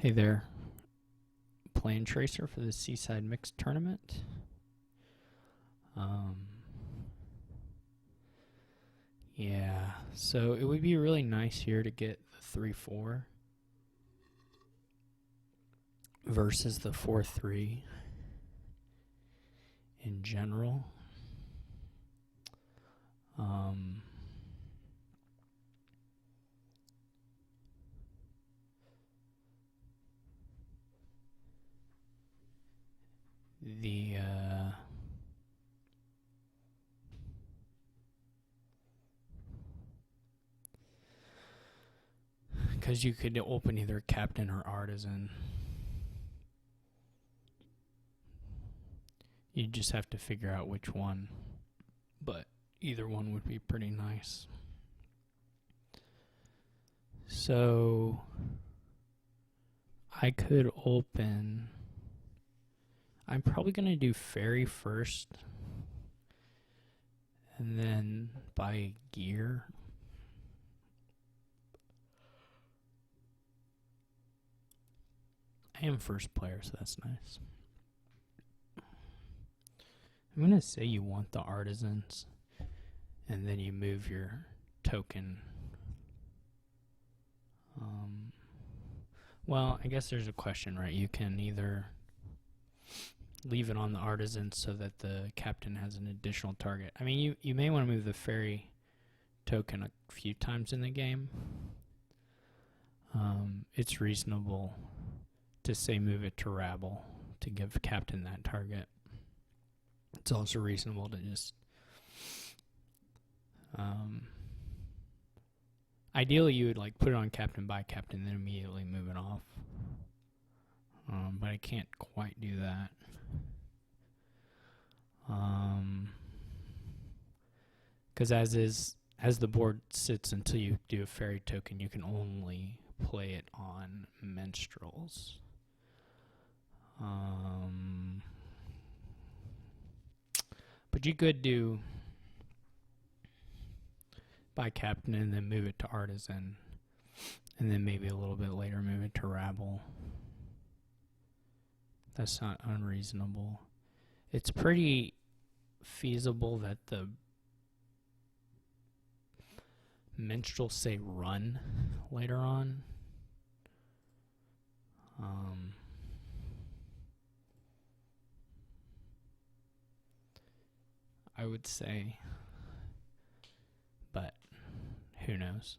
Hey there, playing Tracer for the Seaside Mixed Tournament. Um, yeah, so it would be really nice here to get the 3-4 versus the 4-3 in general. Um, the because you could open either Captain or Artisan. You just have to figure out which one, but either one would be pretty nice. So I could open. I'm probably going to do Fairy first and then buy gear. I am first player, so that's nice. I'm going to say you want the Artisans, and then you move your token. Well, I guess there's a question, right? You can either leave it on the Artisans so that the Captain has an additional target. I mean, you may want to move the Fairy token a few times in the game. It's reasonable to say move it to Rabble to give Captain that target. It's also reasonable to just ideally you would like put it on Captain, buy Captain, then immediately move it off. But I can't quite do that. Because as the board sits until you do a Fairy token, you can only play it on Minstrels. But you could do buy Captain and then move it to Artisan, and then maybe a little bit later move it to Rabble. That's not unreasonable. It's pretty feasible that the Minstrels say run later on. I would say, but who knows?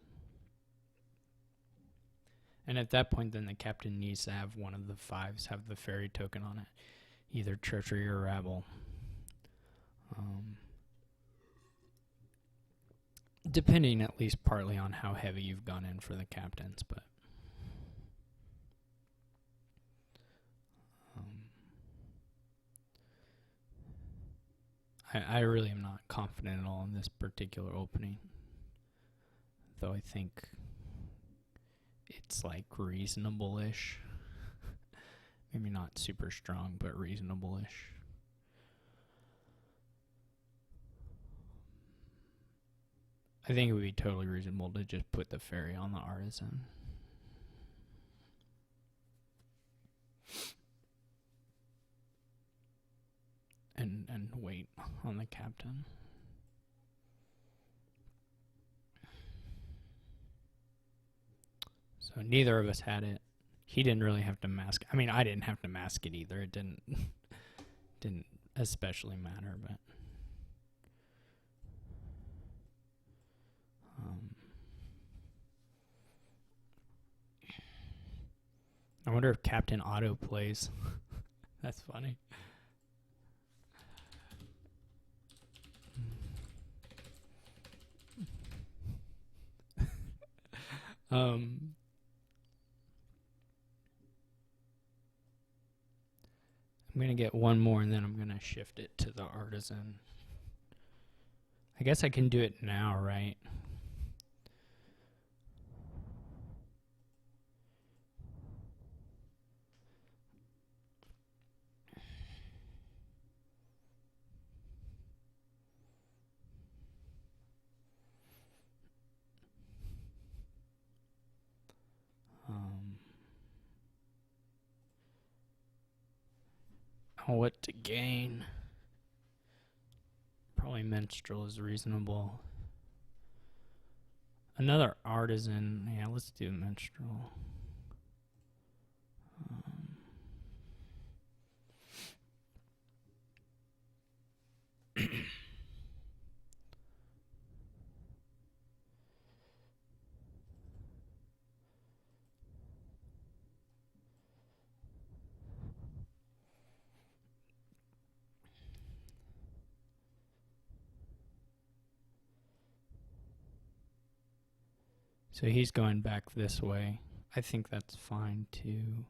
And at that point, then the Captain needs to have one of the fives have the Fairy token on it, either Treachery or Rabble. Depending at least partly on how heavy you've gone in for the Captains, but I really am not confident at all in this particular opening, though I think it's like reasonable-ish. Maybe not super strong, but reasonable-ish. I think it would be totally reasonable to just put the Fairy on the Artisan. And wait on the Captain. So neither of us had it. He didn't really have to mask. I mean, I didn't have to mask it either. It didn't especially matter, but I wonder if Captain auto plays. That's funny. I'm going to get one more, and then I'm going to shift it to the Artisan. I guess I can do it now, right? What to gain? Probably minstrel is reasonable. Another artisan. Yeah, let's do minstrel. So he's going back this way. I think that's fine too.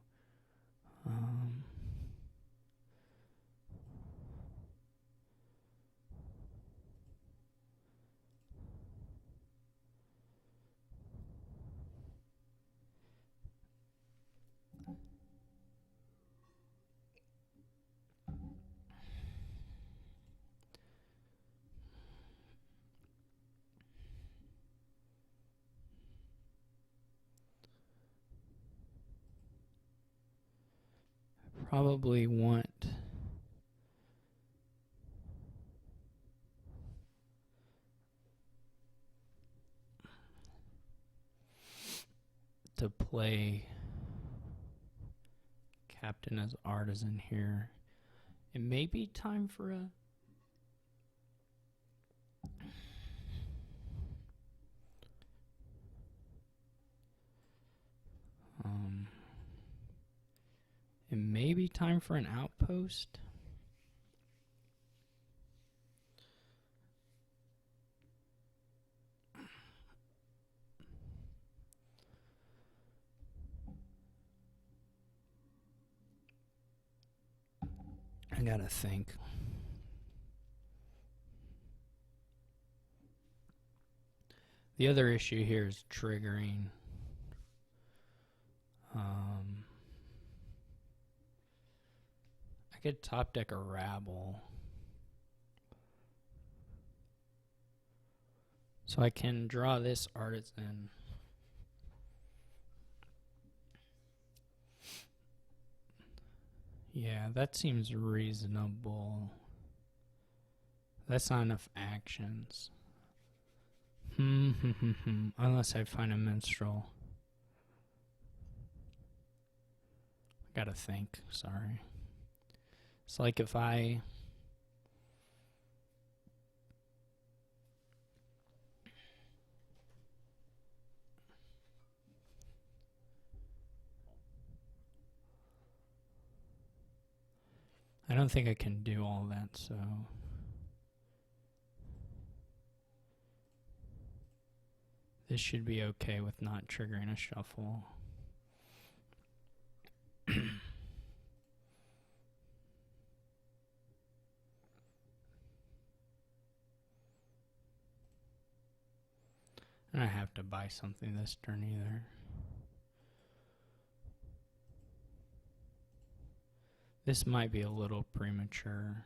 Probably want to play captain as artisan here. It may be time for a it may be time for an outpost. I gotta think. The other issue here is triggering. I could top deck a rabble. So I can draw this artisan. Yeah, that seems reasonable. That's not enough actions. Unless I find a minstrel. I gotta think, sorry. It's like if I don't think I can do all that, so this should be okay with not triggering a shuffle. And I have to buy something this turn either. This might be a little premature.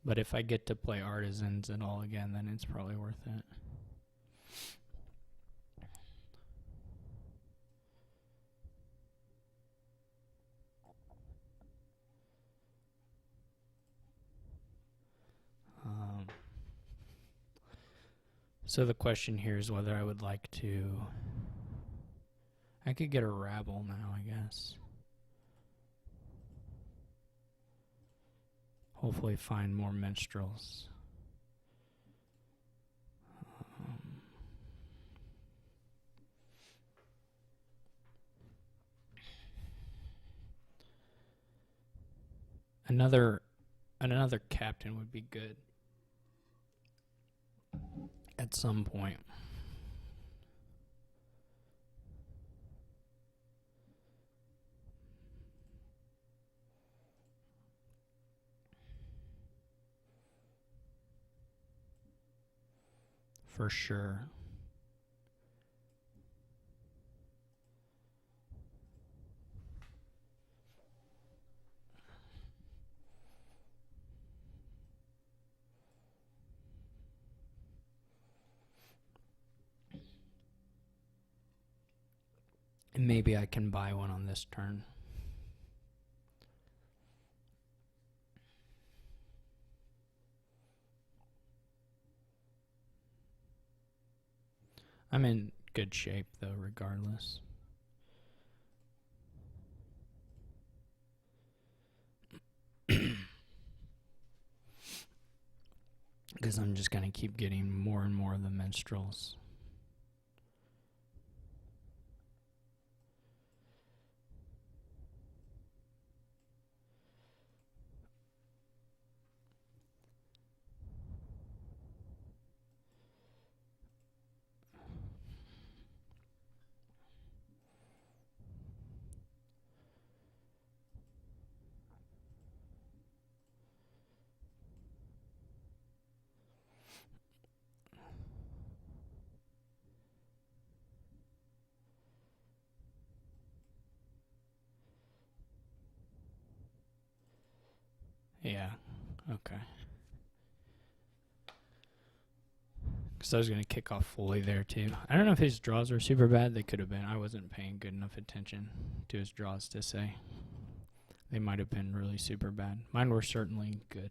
But if I get to play artisans at all again, then it's probably worth it. So the question here is whether I would like to... I could get a rabble now, I guess. Hopefully find more minstrels. Another captain would be good at some point. For sure. And maybe I can buy one on this turn. I'm in good shape, though, regardless. Because I'm just going to keep getting more and more of the menstruals. Yeah, okay. Because I was going to kick off fully there, too. I don't know if his draws were super bad. They could have been. I wasn't paying good enough attention to his draws to say. They might have been really super bad. Mine were certainly good.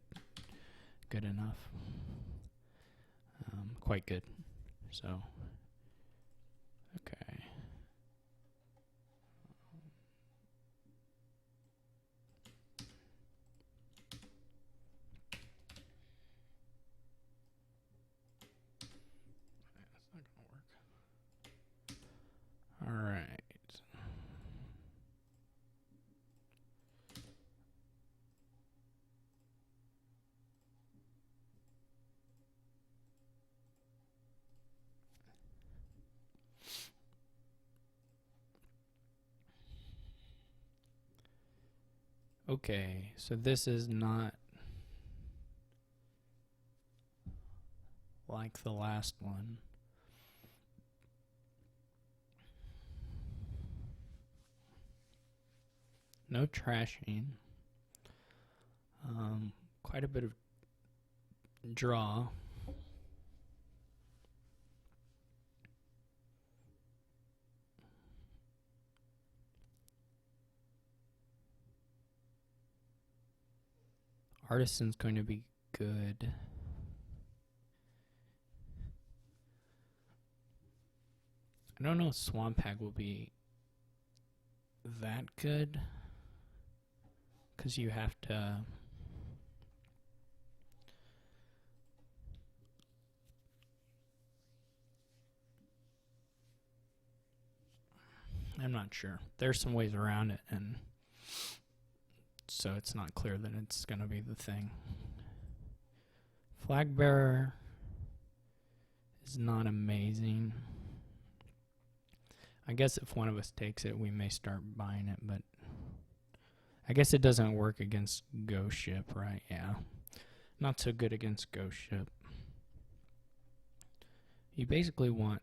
Good enough. Quite good. So, okay. That's not going to work. All right. Okay, so this is not like the last one. No trashing. Quite a bit of draw. Artisan's going to be good. I don't know if Swamp Hag will be that good. Because you have to... I'm not sure. There's some ways around it, and so it's not clear that it's going to be the thing. Flag Bearer is not amazing. I guess if one of us takes it, we may start buying it, but I guess it doesn't work against Ghost Ship, right? Yeah. Not so good against Ghost Ship. You basically want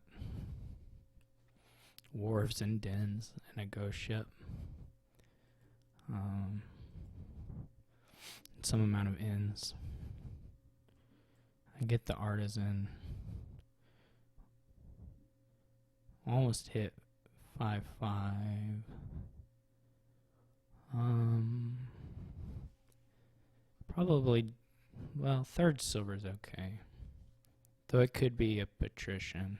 wharves and dens and a Ghost Ship. Some amount of inns. I get the Artisan. Almost hit 5-5. Probably, well, third silver's okay. Though it could be a patrician.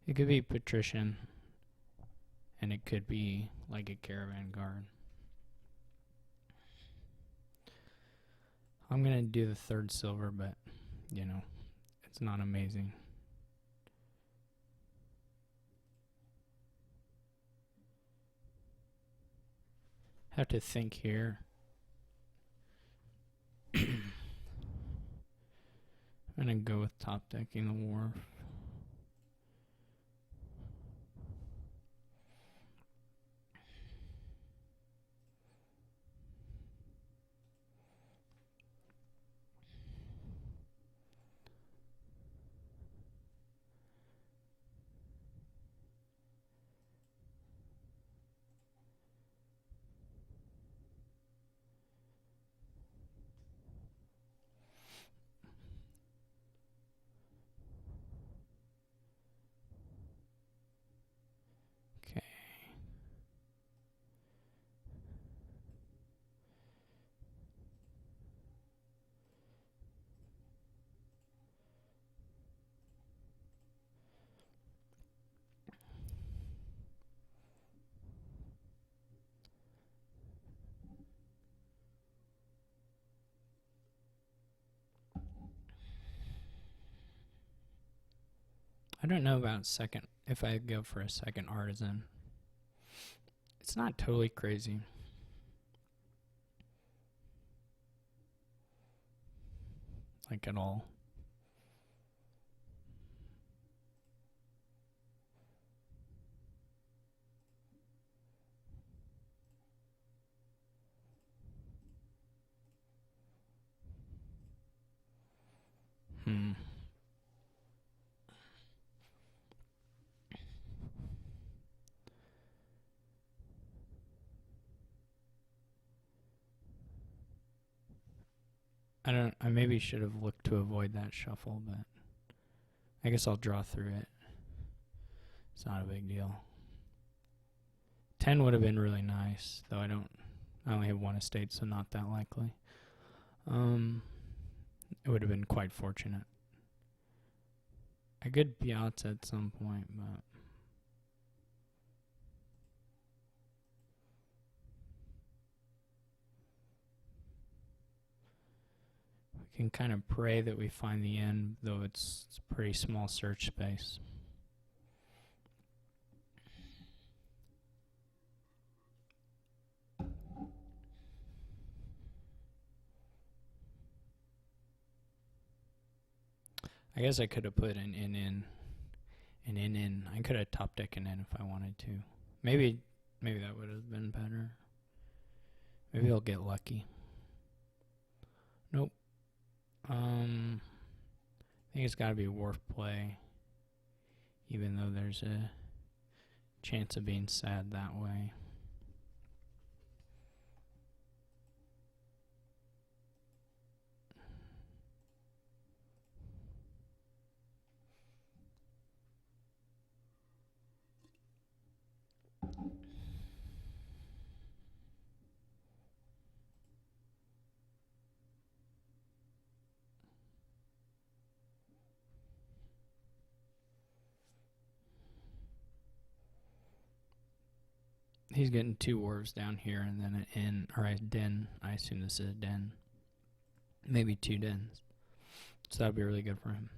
It could be patrician, and it could be like a caravan guard. I'm going to do the third silver, but, you know, it's not amazing. Have to think here. I'm going to go with top decking the wharf. I don't know about second, if I go for a second artisan. It's not totally crazy. Like at all. I maybe should have looked to avoid that shuffle, but I guess I'll draw through it. It's not a big deal. 10 would have been really nice, though I only have one estate, so not that likely. It would have been quite fortunate. I could piazza at some point, but we can kind of pray that we find the end, though it's a pretty small search space. I guess I could have put an in. I could have top deck an in if I wanted to. Maybe that would have been better. Maybe I'll get lucky. Nope. I think it's got to be wharf play, even though there's a chance of being sad that way. He's getting 2 wharves down here and then an inn, or a den. I assume this is a den. Maybe 2 dens. So that would be really good for him.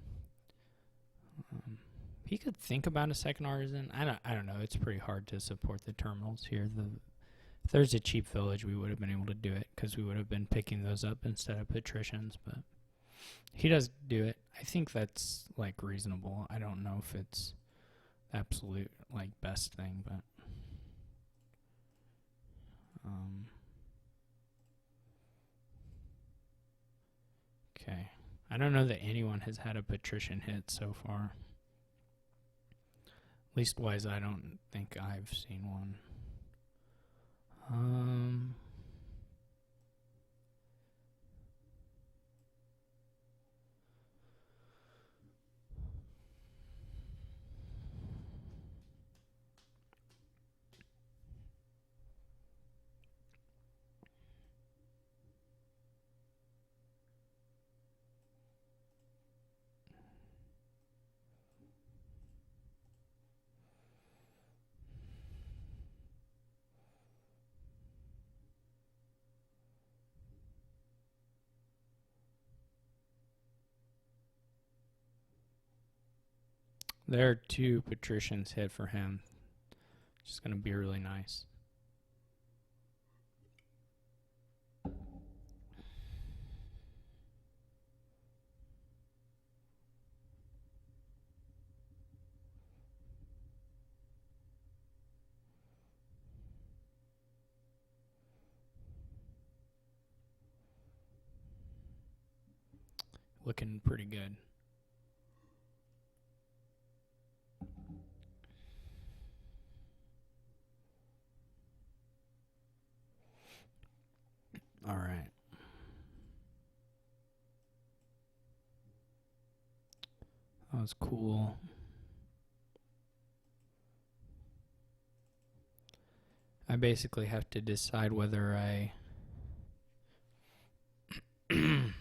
He could think about a second artisan. I don't know. It's pretty hard to support the terminals here. If there's a cheap village, we would have been able to do it because we would have been picking those up instead of patricians. But he does do it. I think that's like reasonable. I don't know if it's the absolute like best thing, but okay. I don't know that anyone has had a patrician hit so far. Leastwise, I don't think I've seen one. There are 2 patricians hit for him. It's going to be really nice. Looking pretty good. All right. That was cool. I basically have to decide whether I... Did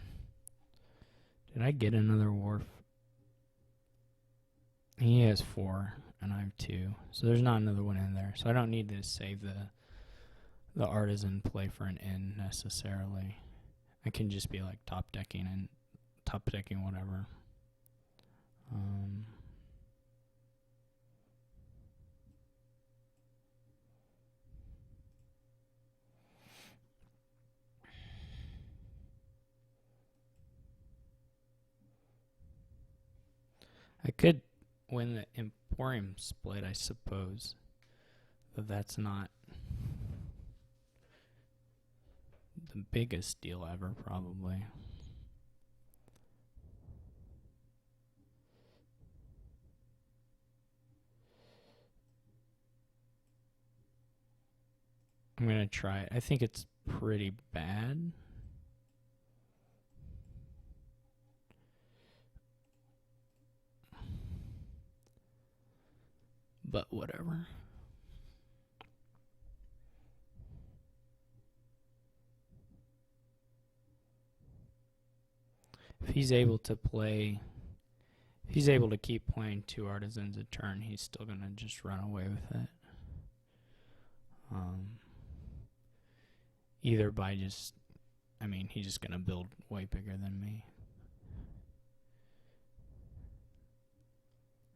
I get another wharf? He has 4, and I have 2. So there's not another one in there. So I don't need to save the artisan play for an inn necessarily. I can just be like top decking whatever. I could win the Emporium split, I suppose. But that's not the biggest deal ever, probably. I'm going to try it. I think it's pretty bad. But whatever. If he's able to play, if he's able to keep playing 2 artisans a turn, he's still going to just run away with it. Either by just, I mean, he's just going to build way bigger than me.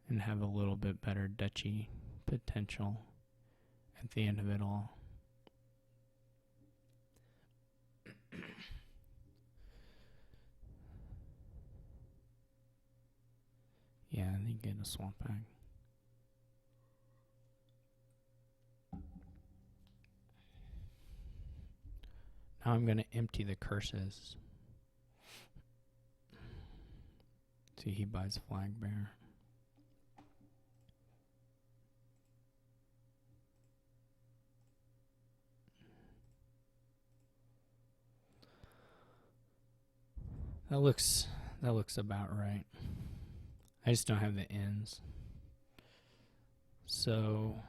And have a little bit better duchy potential at the end of it all. Yeah, they get a swamp bag. Now I'm going to empty the curses. See, he buys Flag Bear. That looks about right. I just don't have the ends. So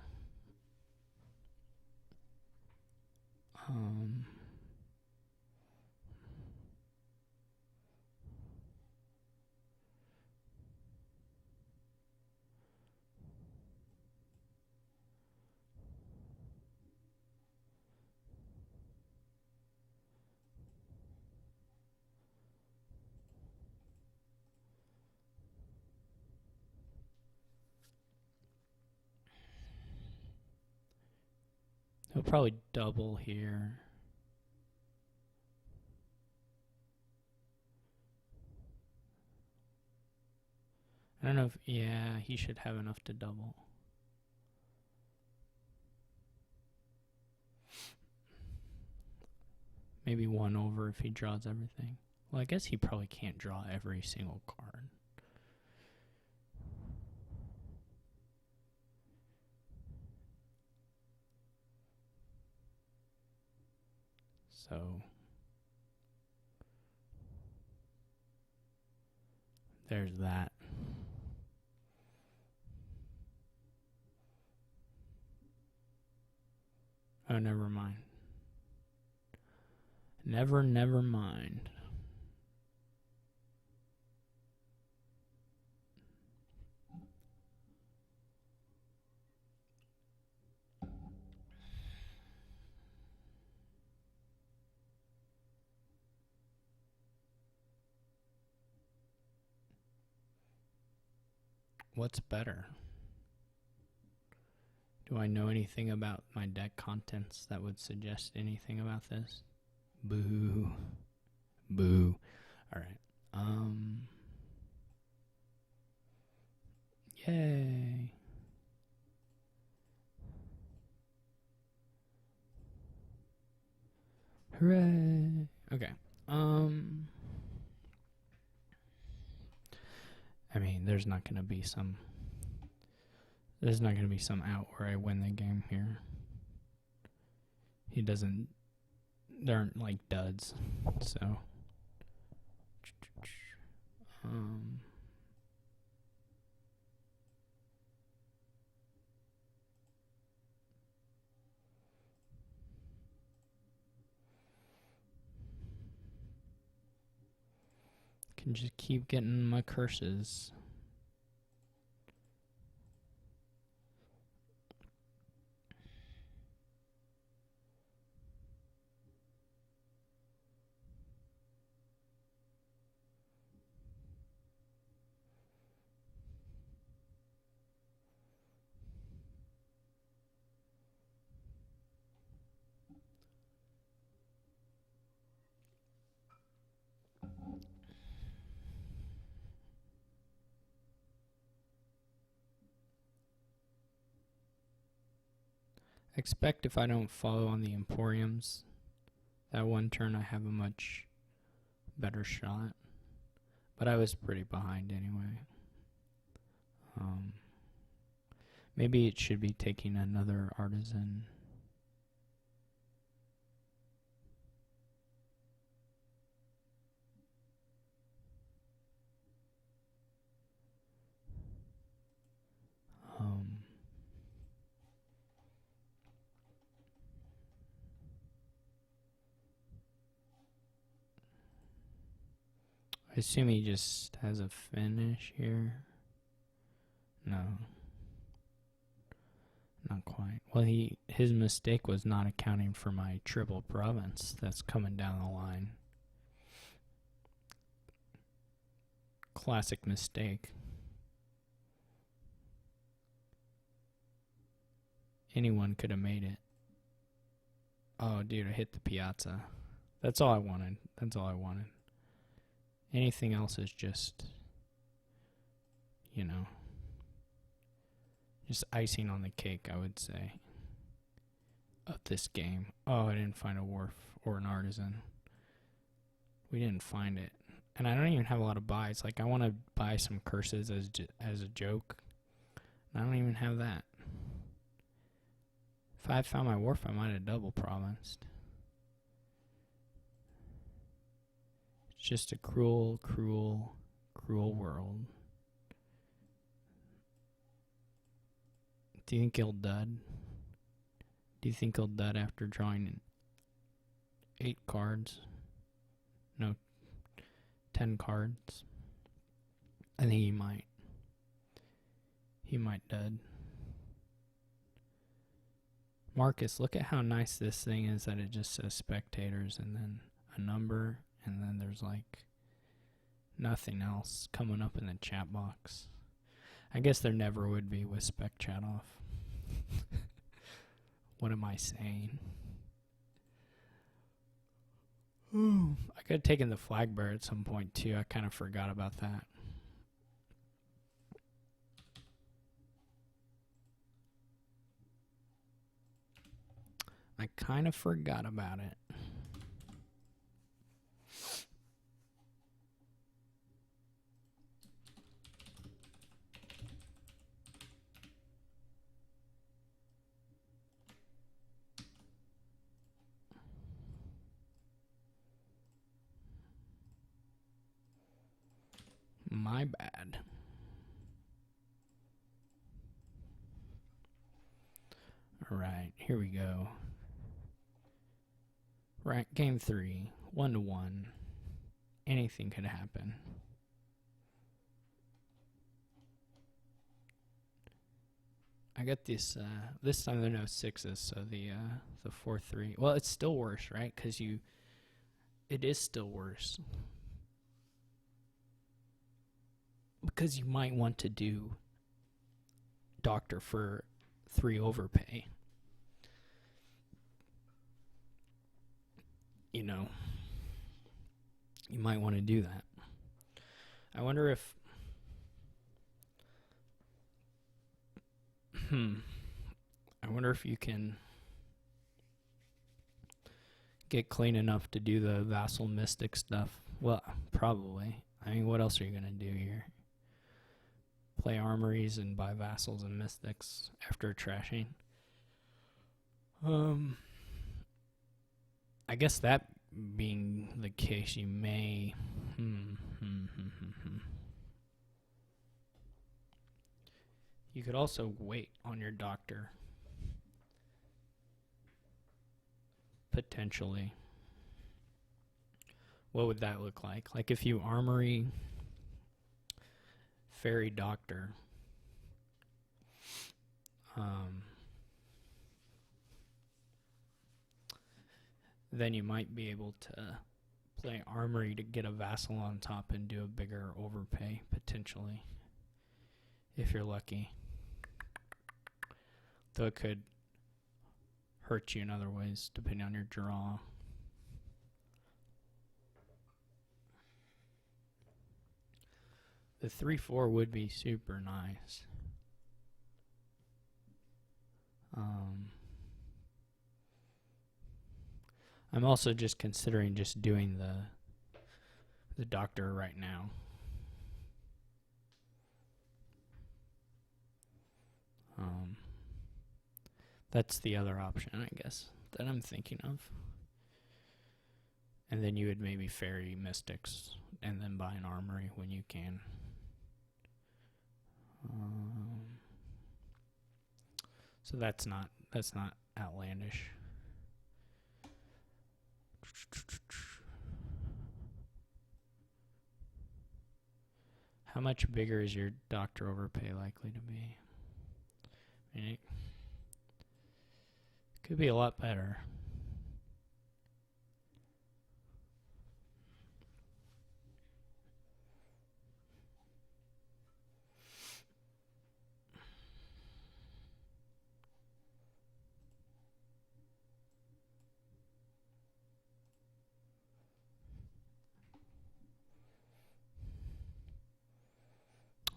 he'll probably double here. I don't know if, yeah, he should have enough to double. Maybe 1 over if he draws everything. Well, I guess he probably can't draw every single card. So there's that. Oh, never mind. Never mind. What's better? Do I know anything about my deck contents that would suggest anything about this? Boo. Boo. Alright. Yay. Hooray. Okay. I mean, there's not going to be some out where I win the game here. There aren't like duds. So can just keep getting my curses. Expect if I don't follow on the Emporiums, that one turn I have a much better shot. But I was pretty behind anyway. Maybe it should be taking another artisan. I assume he just has a finish here. No. Not quite. Well, his mistake was not accounting for my triple province that's coming down the line. Classic mistake. Anyone could have made it. Oh, dude, I hit the piazza. That's all I wanted. Anything else is just, just icing on the cake, I would say, of this game. Oh, I didn't find a wharf or an artisan. We didn't find it. And I don't even have a lot of buys. Like, I want to buy some curses as a joke. I don't even have that. If I had found my wharf, I might have double provinced. It's just a cruel, cruel, cruel world. Do you think he'll dud? Do you think he'll dud after drawing 8 cards? No, 10 cards. I think he might. He might dud. Marcus, look at how nice this thing is that it just says spectators and then a number and then there's like nothing else coming up in the chat box. I guess there never would be with spec chat off. What am I saying? Ooh, I could have taken the flag bearer at some point too. I kind of forgot about that. I kind of forgot about it. My bad. All right, here we go. Right, game 3, 1-1. Anything could happen. I got this. This time there are no 6s, so the 4-3. Well, it's still worse, right? Because it is still worse. Because you might want to do doctor for 3 overpay. You might want to do that. I wonder if you can get clean enough to do the vassal mystic stuff. Well, probably. I mean, what else are you going to do here? Play armories and buy vassals and mystics after trashing. I guess that being the case, you may... You could also wait on your doctor. Potentially. What would that look like? Like if you armory fairy doctor, then you might be able to play armory to get a vassal on top and do a bigger overpay, potentially, if you're lucky. Though it could hurt you in other ways, depending on your draw. The 3-4 would be super nice. I'm also just considering just doing the doctor right now. That's the other option, I guess, that I'm thinking of. And then you would maybe ferry Mystics and then buy an armory when you can. So that's not outlandish. How much bigger is your doctor overpay likely to be? I mean, it could be a lot better.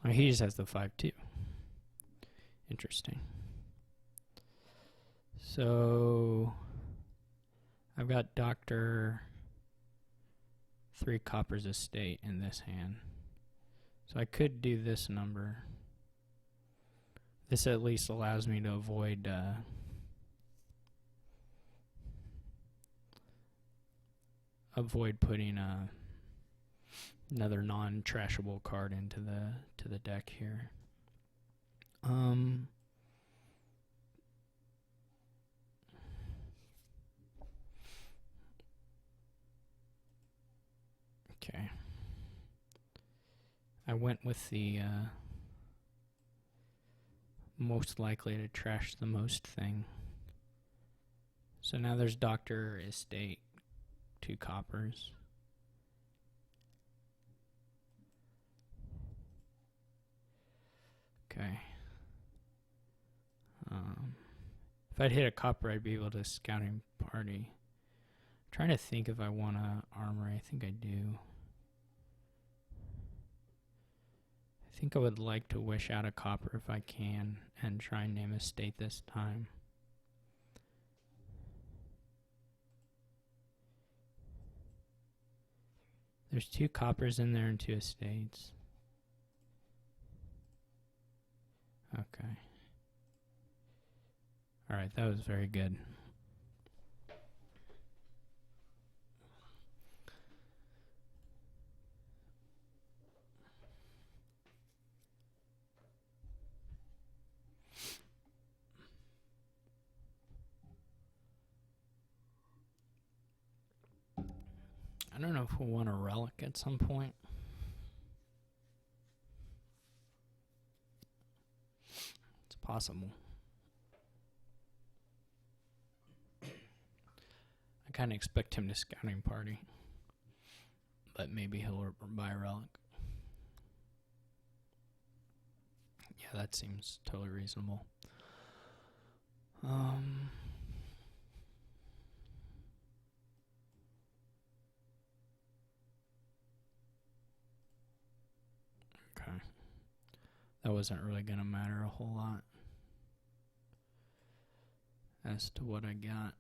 Oh, he just has the 5-2. Interesting. So I've got Doctor 3 coppers estate in this hand. So I could do this number. This at least allows me to avoid putting another non-trashable card into the deck here. Okay. I went with the most likely to trash the most thing. So now there's Doctor Estate, 2 coppers. Okay. If I'd hit a copper, I'd be able to scouting party. I'm trying to think if I want to armory. I think I do. I think I would like to wish out a copper if I can and try and name a state this time. There's 2 coppers in there and 2 estates. Okay. Alright, that was very good. I don't know if we'll want a relic at some point. It's possible. I kind of expect him to scouting party, but maybe he'll buy a relic. Yeah, that seems totally reasonable. Okay. That wasn't really going to matter a whole lot as to what I got.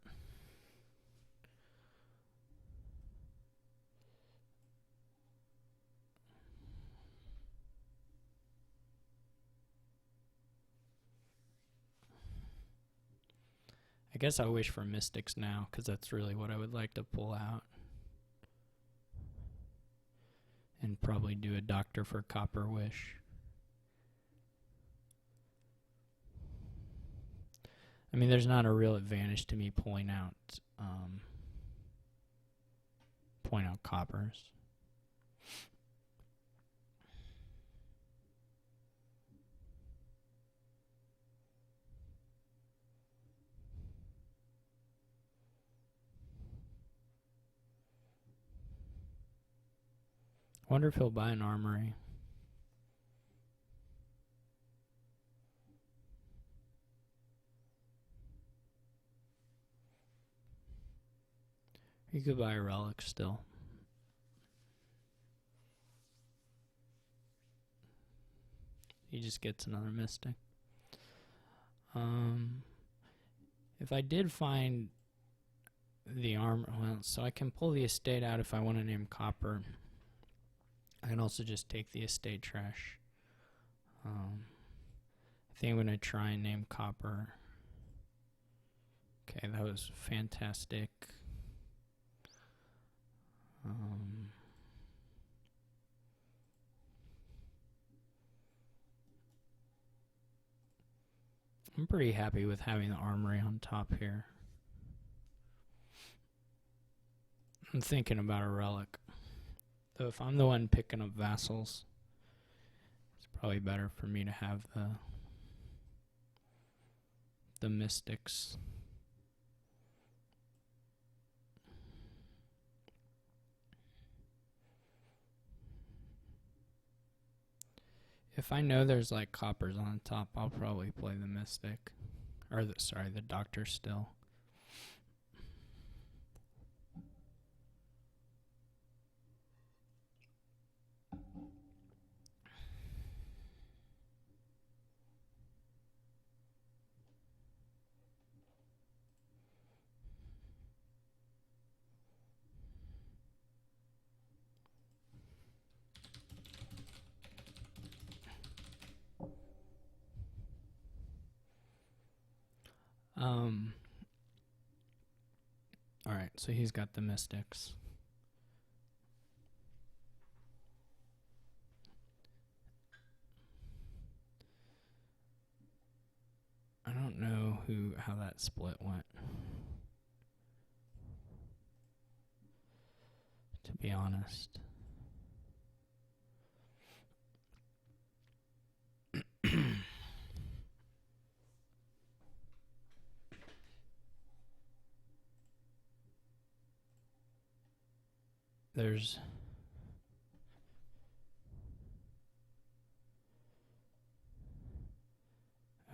I guess I wish for Mystics now, because that's really what I would like to pull out. And probably do a Doctor for Copper Wish. I mean, there's not a real advantage to me pulling out coppers. I wonder if he'll buy an armory. He could buy a relic still. He just gets another Mystic. If I did find the armor. Well, so I can pull the estate out if I want to name copper. I can also just take the estate trash. I think I'm going to try and name copper. Okay, that was fantastic. I'm pretty happy with having the armory on top here. I'm thinking about a relic. Though if I'm the one picking up vassals, it's probably better for me to have the mystics. If I know there's like coppers on top, I'll probably play the mystic. Or the doctor still. Alright, so he's got the mystics. I don't know how that split went, to be honest. There's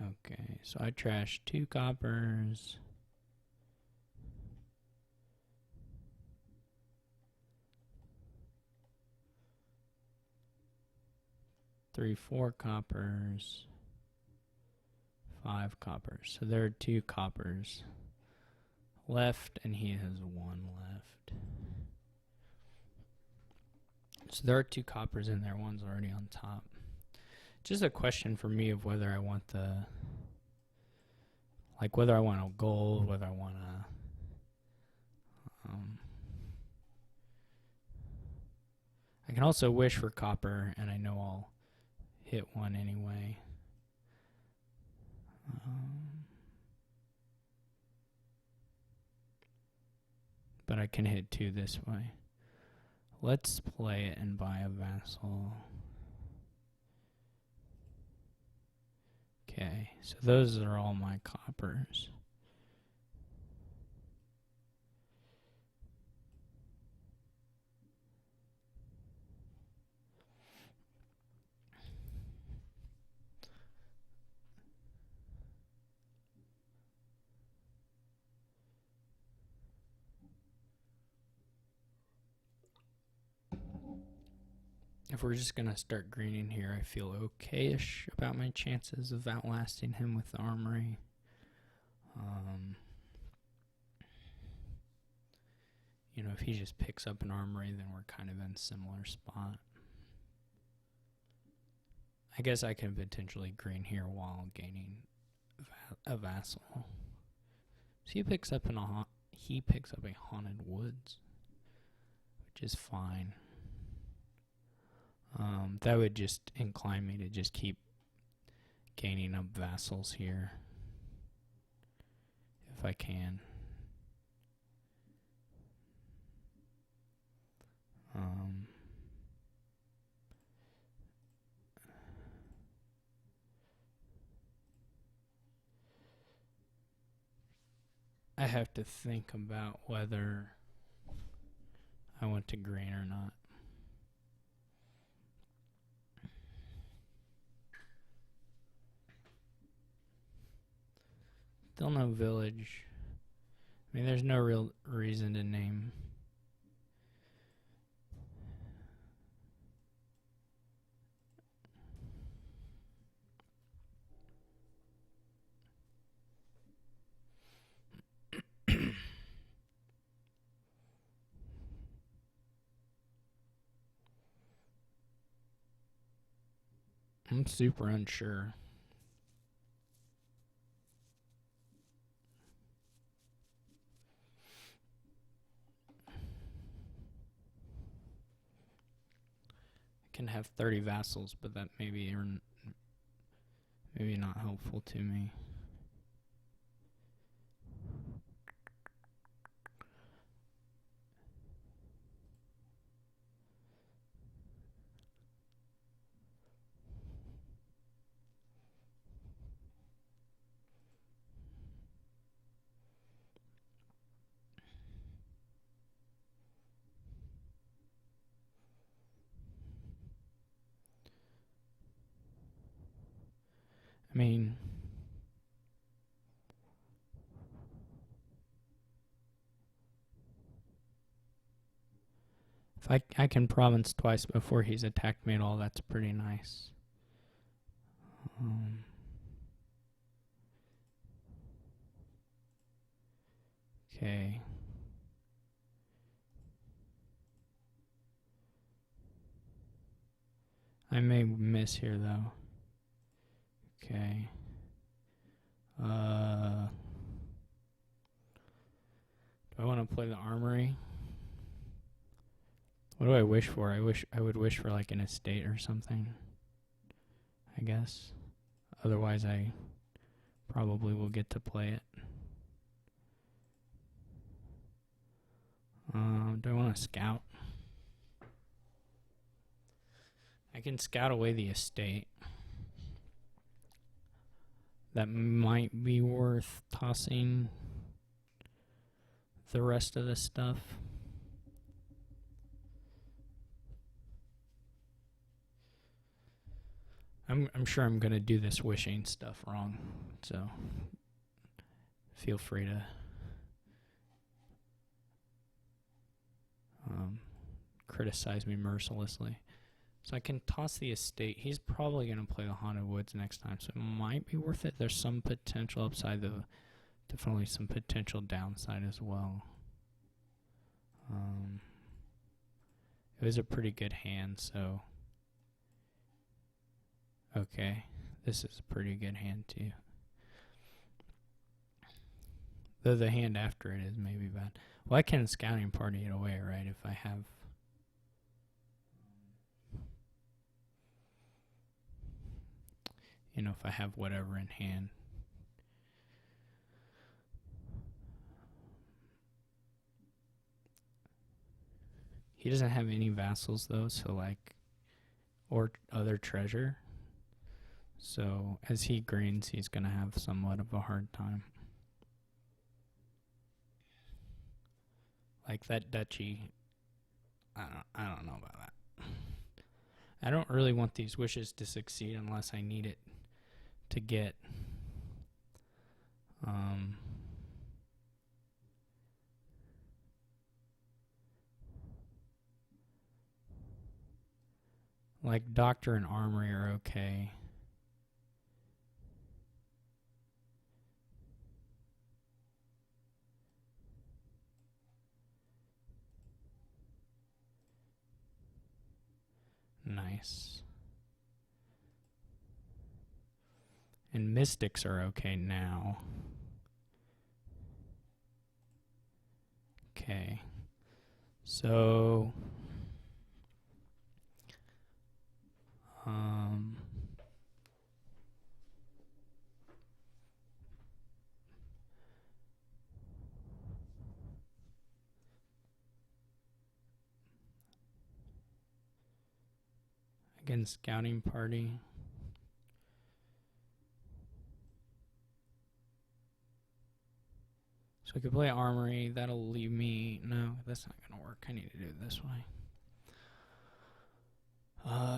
okay, so I trashed 2 coppers. Three, 4 coppers. 5 coppers. So there are 2 coppers left, and he has 1 left. So there are 2 coppers in there. One's already on top. Just a question for me of whether I want whether I want a gold, whether I want a I can also wish for copper, and I know I'll hit 1 anyway. But I can hit 2 this way. Let's play it and buy a vassal. Okay, so those are all my coppers. If we're just going to start greening here, I feel okay-ish about my chances of outlasting him with the armory. You know, if he just picks up an armory, then we're kind of in a similar spot. I guess I can potentially green here while gaining a vassal. So he picks up a haunted woods, which is fine. That would just incline me to just keep gaining up vassals here if I can. I have to think about whether I want to green or not. Still no village. I mean, there's no real reason to name. I'm super unsure. I can have 30 vassals, but that maybe not helpful to me. I mean, if I can province twice before he's attacked me at all, that's pretty nice. Okay. I may miss here though. Okay. Do I want to play the armory? What do I wish for? I would wish for like an estate or something, I guess. Otherwise I probably will get to play it. Do I want to scout? I can scout away the estate. That might be worth tossing the rest of the stuff. I'm sure I'm gonna do this wishing stuff wrong, so feel free to criticize me mercilessly. So I can toss the estate. He's probably going to play the Haunted Woods next time, so it might be worth it. There's some potential upside, though. Definitely some potential downside as well. It was a pretty good hand, so... Okay, this is a pretty good hand, too. Though the hand after it is maybe bad. Well, I can scouting party it away, right, if I have... You know, if I have whatever in hand. He doesn't have any vassals, though, so like... Or other treasure. So, as he greens, he's going to have somewhat of a hard time. Like that duchy, I don't know about that. I don't really want these wishes to succeed unless I need it to get like doctor and armory are okay. Nice. And mystics are okay now. Okay. So again, scouting party. So I could play armory. That'll leave me... No, that's not going to work. I need to do it this way.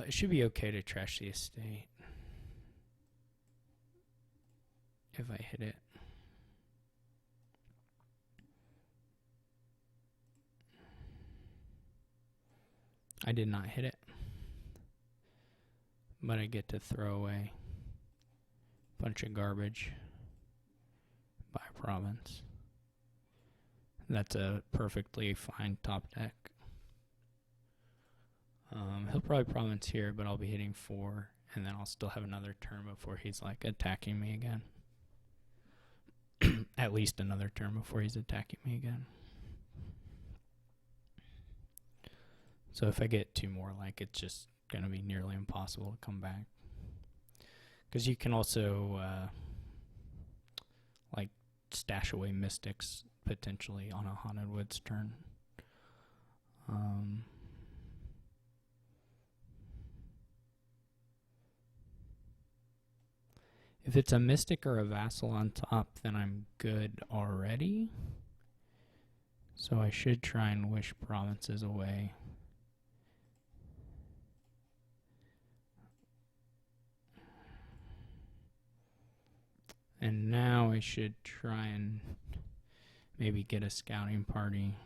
It should be okay to trash the estate. If I hit it. I did not hit it. But I get to throw away a bunch of garbage by province. That's a perfectly fine top deck. He'll probably province here, but I'll be hitting 4, and then I'll still have another turn before he's like attacking me again. At least another turn before he's attacking me again. So if I get 2 more, like, it's just gonna be nearly impossible to come back. Because you can also like stash away mystics potentially on a Haunted Woods turn. If it's a mystic or a vassal on top, then I'm good already. So I should try and wish provinces away. And now I should try and maybe get a scouting party.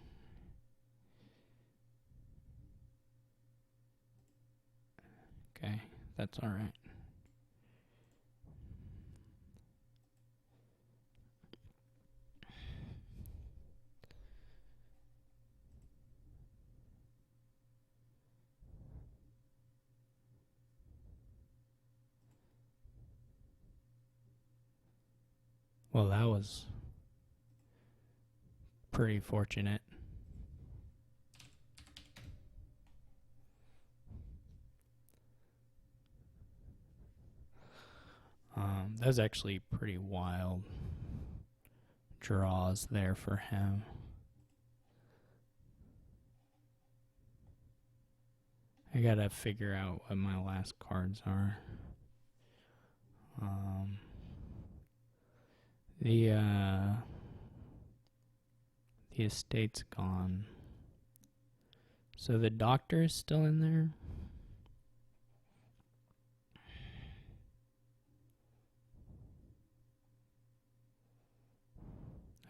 Okay, that's all right. Well, that was pretty fortunate. That was actually pretty wild draws there for him. I gotta figure out what my last cards are. The estate's gone. So the doctor is still in there?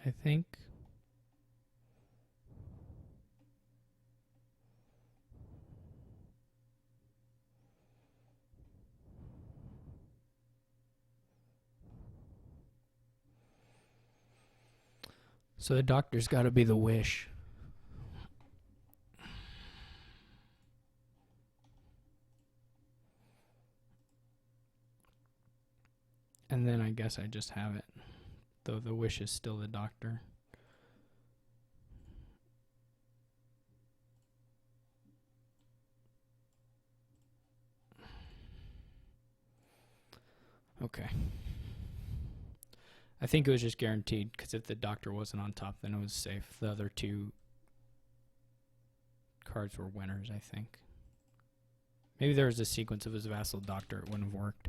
I think. So the doctor's got to be the wish. And then I guess I just have it. Though the wish is still the doctor. Okay. I think it was just guaranteed, because if the doctor wasn't on top, then it was safe. The other 2 cards were winners, I think. Maybe there was a sequence of his vassal doctor, it wouldn't have worked.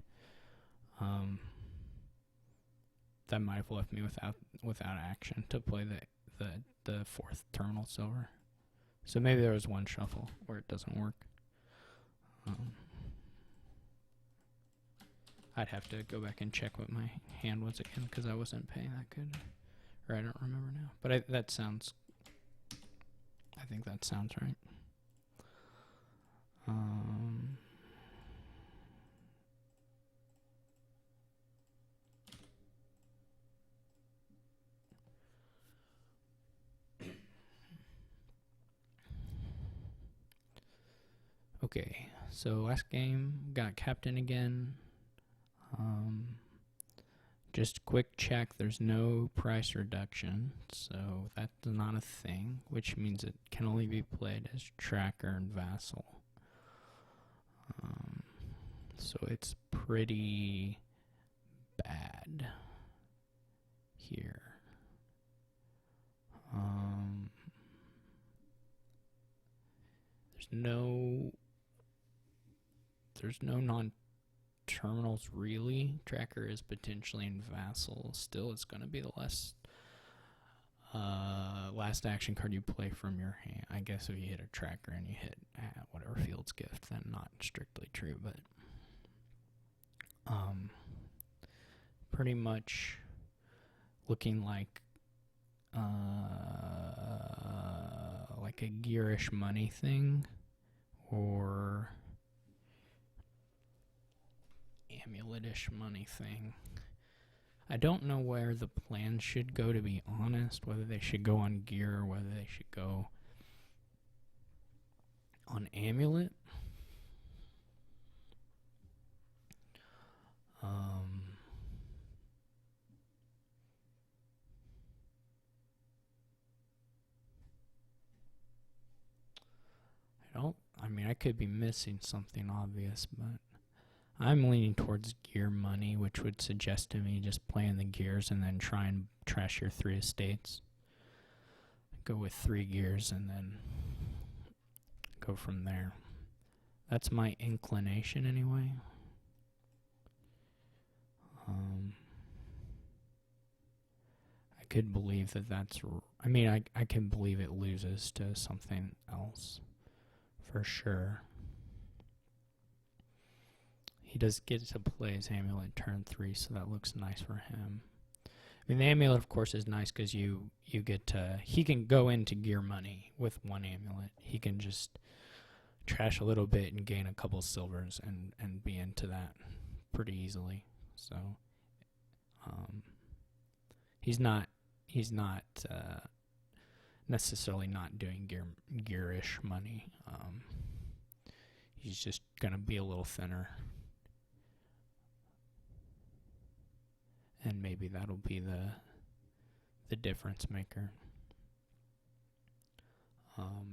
That might have left me without action to play the 4th terminal silver. So maybe there was one shuffle where it doesn't work. I'd have to go back and check what my hand was again, because I wasn't paying that good. Or I don't remember now. But I think that sounds right. Okay, so last game, got captain again. Just quick check, there's no price reduction, so that's not a thing, which means it can only be played as tracker and vassal. So it's pretty bad here. There's no non-terminals really. Tracker is potentially in vassal. Still, it's going to be the last action card you play from your hand. I guess if you hit a tracker and you hit whatever Field's Gift, then not strictly true, but pretty much looking like a gearish money thing or amuletish money thing. I don't know where the plans should go, to be honest, whether they should go on gear or whether they should go on amulet. Um, I mean, I could be missing something obvious, but I'm leaning towards gear money, which would suggest to me just playing the gears and then try and trash your 3 estates. Go with 3 gears and then go from there. That's my inclination anyway. I could believe that's... I mean, I can believe it loses to something else. For sure. He does get to play his amulet turn 3, so that looks nice for him. I mean, the amulet, of course, is nice because you get to... He can go into gear money with 1 amulet. He can just trash a little bit and gain a couple silvers and be into that pretty easily. So, he's not necessarily not doing gearish money. He's just gonna be a little thinner, and maybe that'll be the difference maker.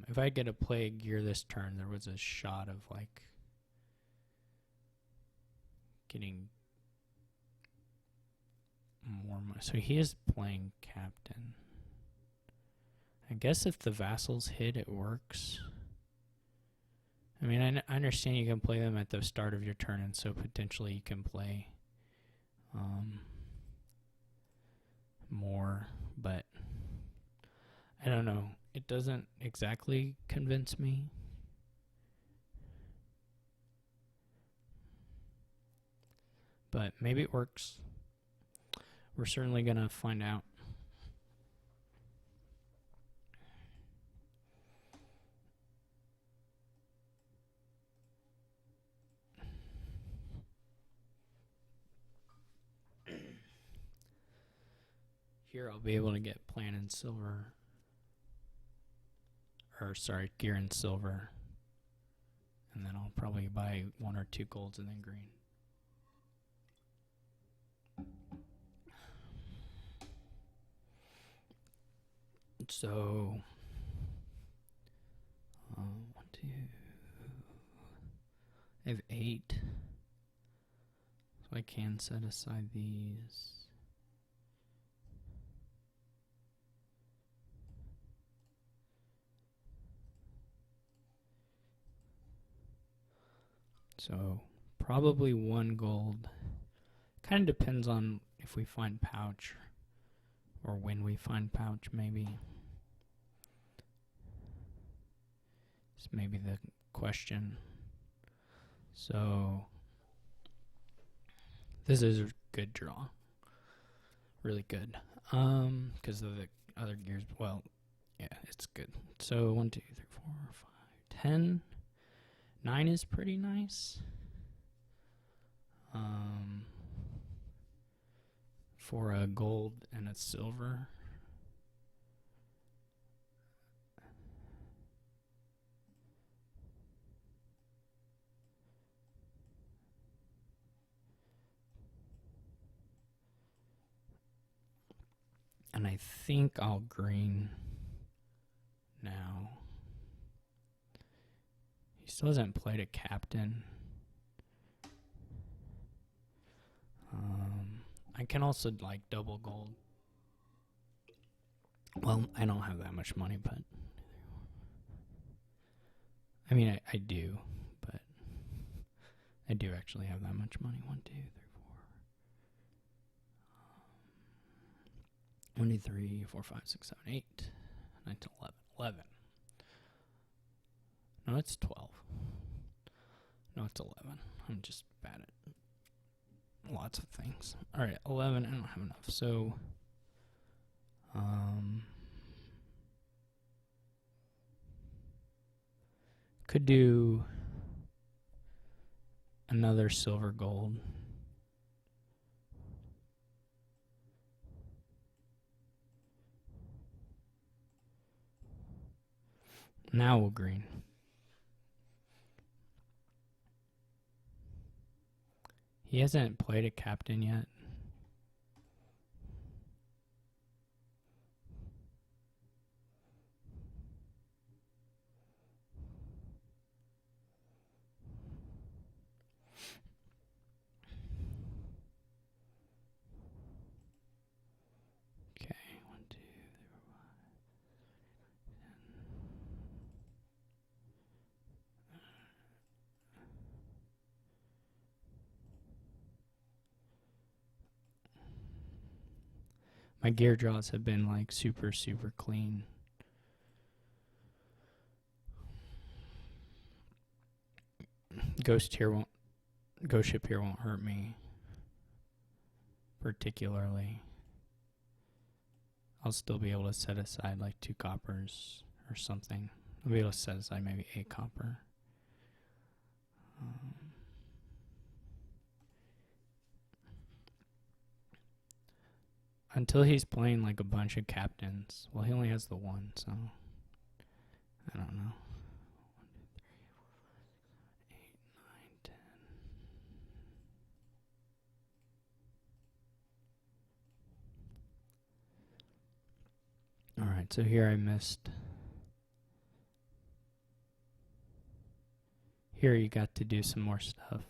If I get to play gear this turn, there was a shot of like getting more money. So he is playing captain. I guess if the vassals hit, it works. I mean, I understand you can play them at the start of your turn, and so potentially you can play more, but I don't know. It doesn't exactly convince me. But maybe it works. We're certainly going to find out. Here I'll be able to get plan in silver. Or sorry, gear in silver. And then I'll probably buy 1 or 2 golds and then green. So, 1, 2. I have 8. So I can set aside these. So probably 1 gold. Kind of depends on if we find pouch or when we find pouch, maybe. It's maybe the question. So this is a good draw. Really good. Because of the other gears. Well, yeah, it's good. So 1, 2, 3, 4, 5, 10. 9 is pretty nice. For a gold and a silver. And I think I'll green now. He still hasn't played a captain. I can also like double gold. Well, I don't have that much money, but I mean, I do, but I do actually have that much money. 1, 2, 3, 4. 1, 2, 3, 4, 5, 6, 7, 8, 9, 10, 11. 11. No, it's 12. No, it's 11. I'm just bad at lots of things. Alright, 11. I don't have enough. So, could do another silver gold. Now we'll green. He hasn't played a captain yet. Okay, 1, 2, 3, 4, 5. My gear draws have been like super, super clean. Ghost ship here won't hurt me particularly. I'll still be able to set aside like 2 coppers or something. I'll be able to set aside maybe 8 copper. Until he's playing like a bunch of captains. Well, he only has the one, so I don't know. 1, 2, 3, 4, 5, 6, 7, 8, 9, 10. Alright, so here I missed. Here you got to do some more stuff.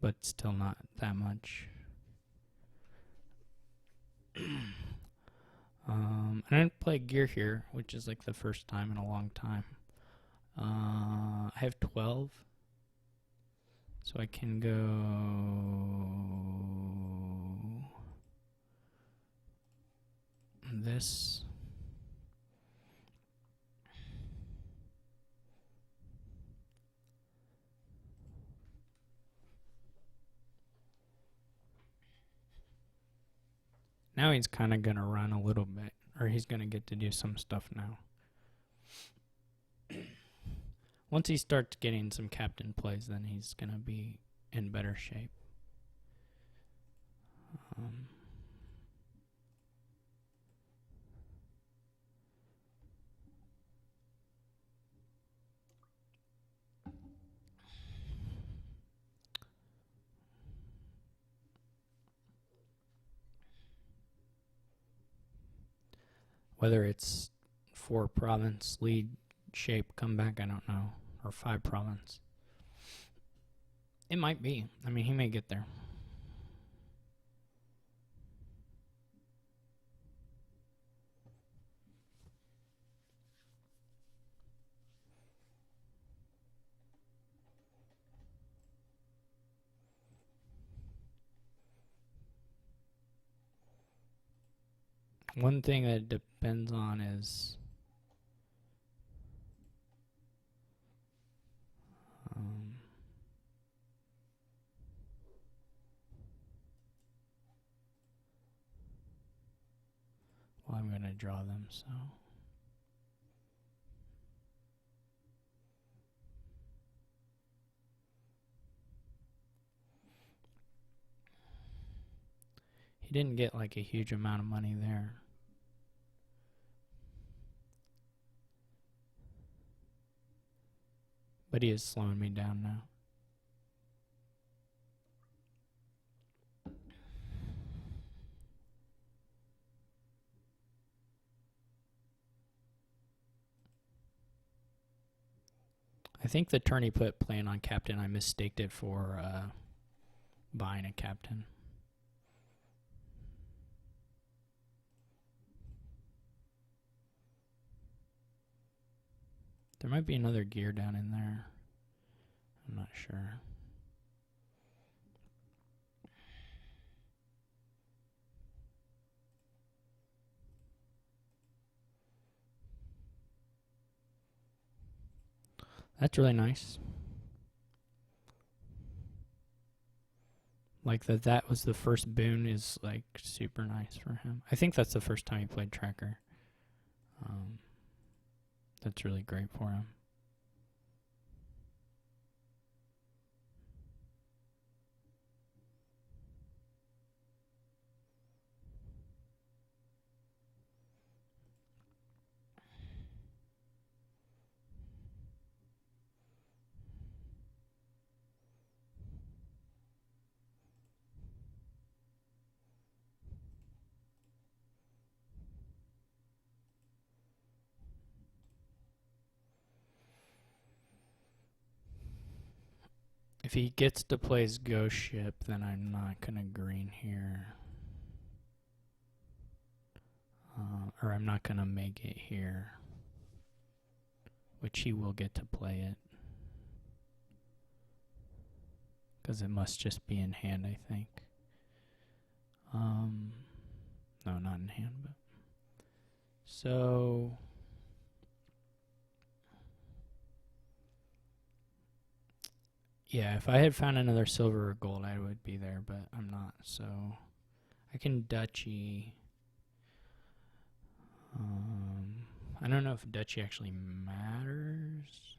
But still not that much. I didn't play gear here, which is like the first time in a long time. I have 12. So I can go this. Now he's kind of going to run a little bit, or he's going to get to do some stuff now. Once he starts getting some captain plays, then he's going to be in better shape. Whether it's 4 province lead shape comeback, I don't know, or 5 province. It might be. I mean, he may get there. One thing that it depends on is well, I'm going to draw them, so he didn't get like a huge amount of money there. But he is slowing me down now. I think the turn he put playing on captain, I mistaked it for buying a captain. There might be another gear down in there. I'm not sure. That's really nice. Like that was the first boon is like super nice for him. I think that's the first time he played tracker. That's really great for him. If he gets to play his ghost ship, then I'm not going to green here. Or I'm not going to make it here. Which he will get to play it. Because it must just be in hand, I think. No, not in hand, but... So... Yeah, if I had found another silver or gold, I would be there, but I'm not, so... I can duchy... I don't know if duchy actually matters.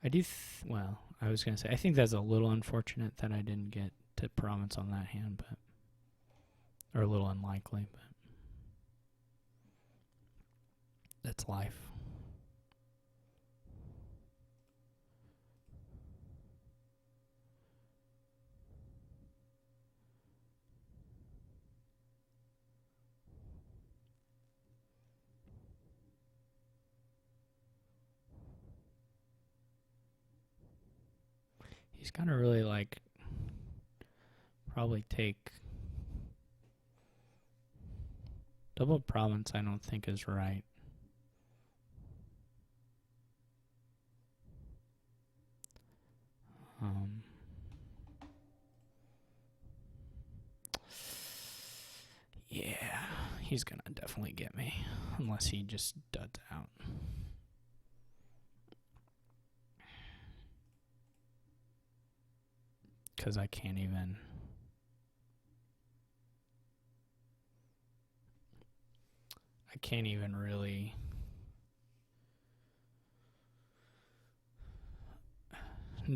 I do, well, I was going to say, I think that's a little unfortunate that I didn't get to province on that hand, but, or a little unlikely, but that's life. He's got to really, like, probably take double province. I don't think is right. Yeah, he's gonna definitely get me unless he just duds out. Because I can't even... I can't even really...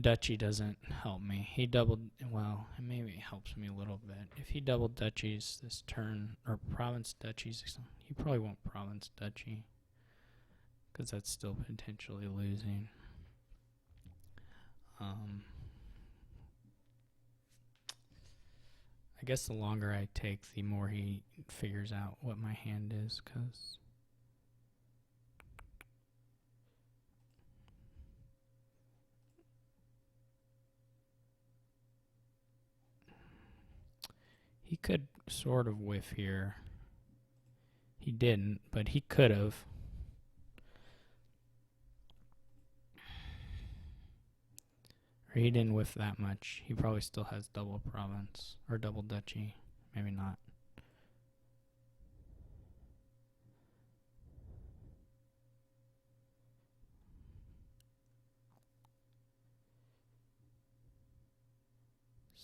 Duchy doesn't help me. He doubled... Well, maybe it helps me a little bit. If he doubled duchies this turn, or province duchies, he probably won't province duchy. Because that's still potentially losing. I guess the longer I take, the more he figures out what my hand is, because... He could sort of whiff here. He didn't, but he could have. Or he didn't whiff that much. He probably still has double province, or double duchy. Maybe not.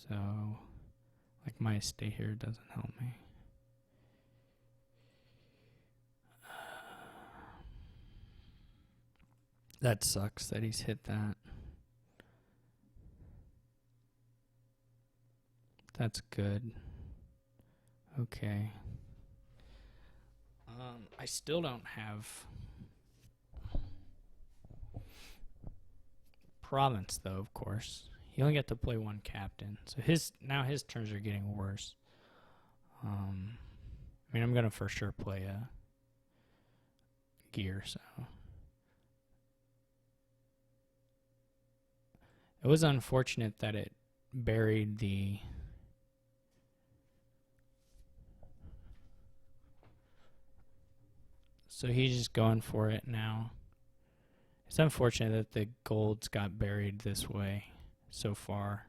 So, like, my estate here doesn't help me. That sucks that he's hit that. That's good. Okay. I still don't have province, though, of course. He only got to play one captain. So now his turns are getting worse. I mean, I'm going to for sure play a gear, so... It was unfortunate that it buried the... So he's just going for it now. It's unfortunate that the golds got buried this way so far.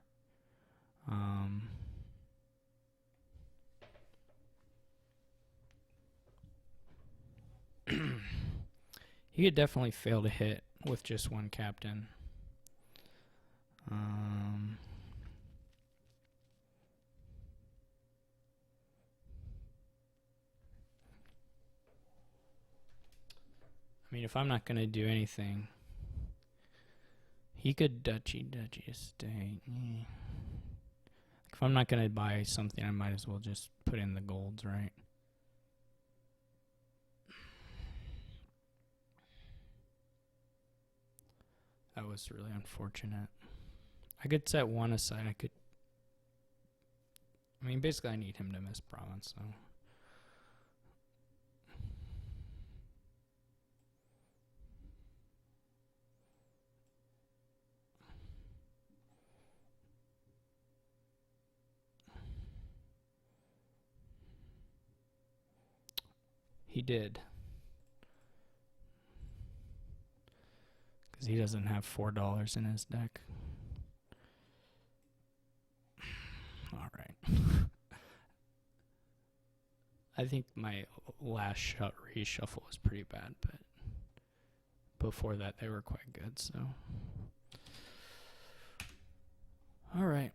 He could definitely fail to hit with just one captain. I mean, if I'm not going to do anything, he could duchy estate. If I'm not going to buy something, I might as well just put in the golds, right? That was really unfortunate. I could set one aside. I mean, basically, I need him to miss province, so. He did. Because he doesn't have $4 in his deck. Alright. I think my last reshuffle was pretty bad, but before that they were quite good, so. Alright.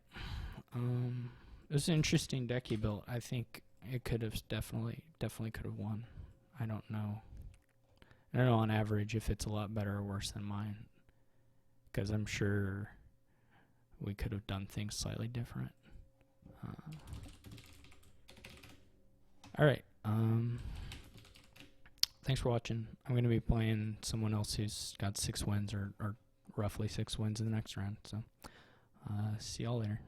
It was an interesting deck he built. I think it could have definitely could have won. I don't know. I don't know on average if it's a lot better or worse than mine, because I'm sure we could have done things slightly different. Alright, thanks for watching. I'm going to be playing someone else who's got 6 wins or roughly 6 wins in the next round, so see y'all later.